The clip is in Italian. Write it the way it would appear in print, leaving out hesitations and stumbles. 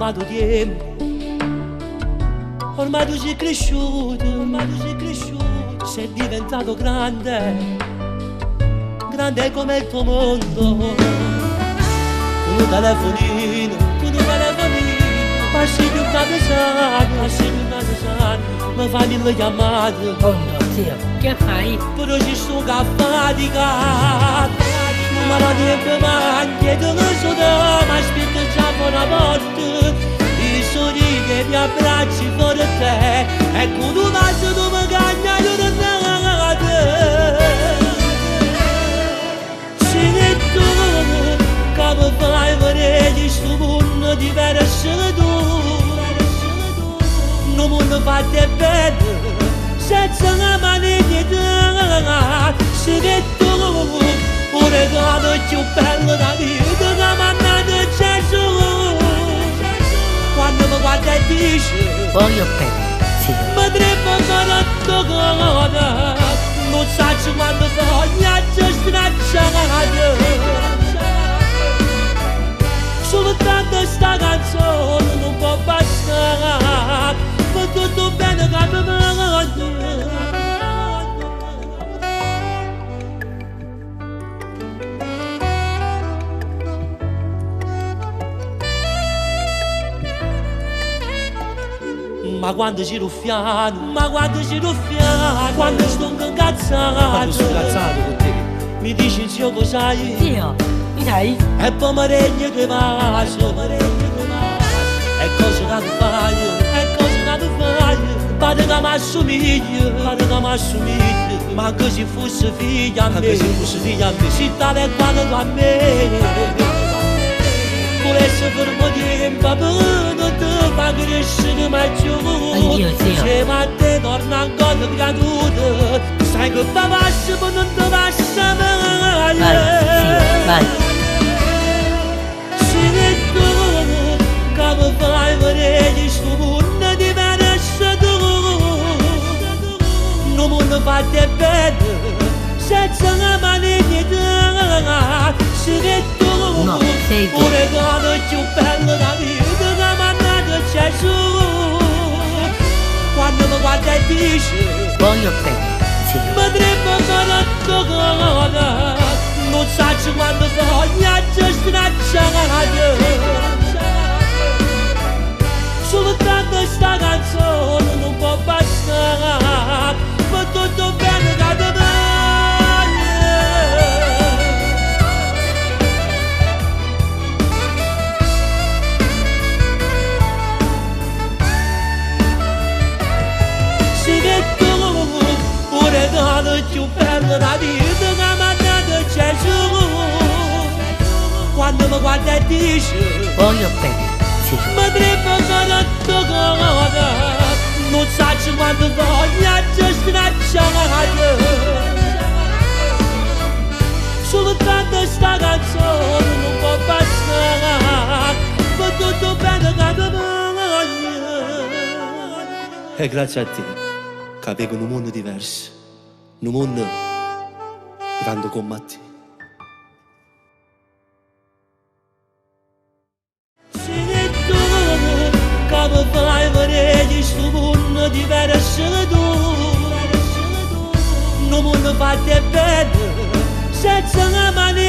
passato tempo, ormai tu sei cresciuto, sei diventato grande, grande come il tuo mondo. Con un telefonino, passi più una sana, mi fai mille chiamate. Oh mio Dio, che fai? Però ci sto affaticato, ma la tempo manca, te lo so da, ma aspetta già una volta, i sorridi e mi abbracci fuori te, e con un vaso tu mi cagna giornate. Se ne tu, che mi fai vedere questo mondo diverso tu, non mondo fatto bene, senza la maledetta, se ne tu, un regalo più bello da vita che mi ha mandato Gesù. Quando mi guarda e dice Voglio bene, sì. mi trema ancora toccata, non so quando voglia stracciata. Soltanto sta canzone non può bastare, ma tutto bene che mi voglio. Ma quando ci ruffiano, quando sto incazzato, Quando sto incazzato con te, mi dici zio cos'hai? Dio, mi dai? E poi mi regni che vaso, e cosa che tu fai, pare che mi assomiglia, ma anche se fosse figlia a me, si tale quale a me. Volesse per un tempo, non ti fa crescere mai più. Oddio, zio. Se ma te torna ancora creduto, sai che fa passa ma non ti passa mai. Vai, zio, vai. Se ne tu, che mi fai vedere questo mondo diverso tu, non mondo fatto bene, senza la maledetta, se ne tu. No, sei tu. Un regalo più bello da vita che mi ha mandato Gesù. Quando mi guarda e dice Voglio bene, sì. mi trema ancora toccata, non so quando voglia stracciata. Soltanto sta canzone non può bastare, ma tutto bene che ti voglio. Un regalo più bello da vita che mi ha mandato Gesù. Quando mi guarda e dice Voglio bene, sì. mi trema ancora toccata, non so quando voglia stracciata. Soltanto sta canzone non può bastare, ma tutto bene che ti voglio. E grazie a te che avevo un mondo diverso, un mondo grande come te. Se ne tu, che mi fai vedere questo mondo diverso tu, un mondo fatto bene, senza la mano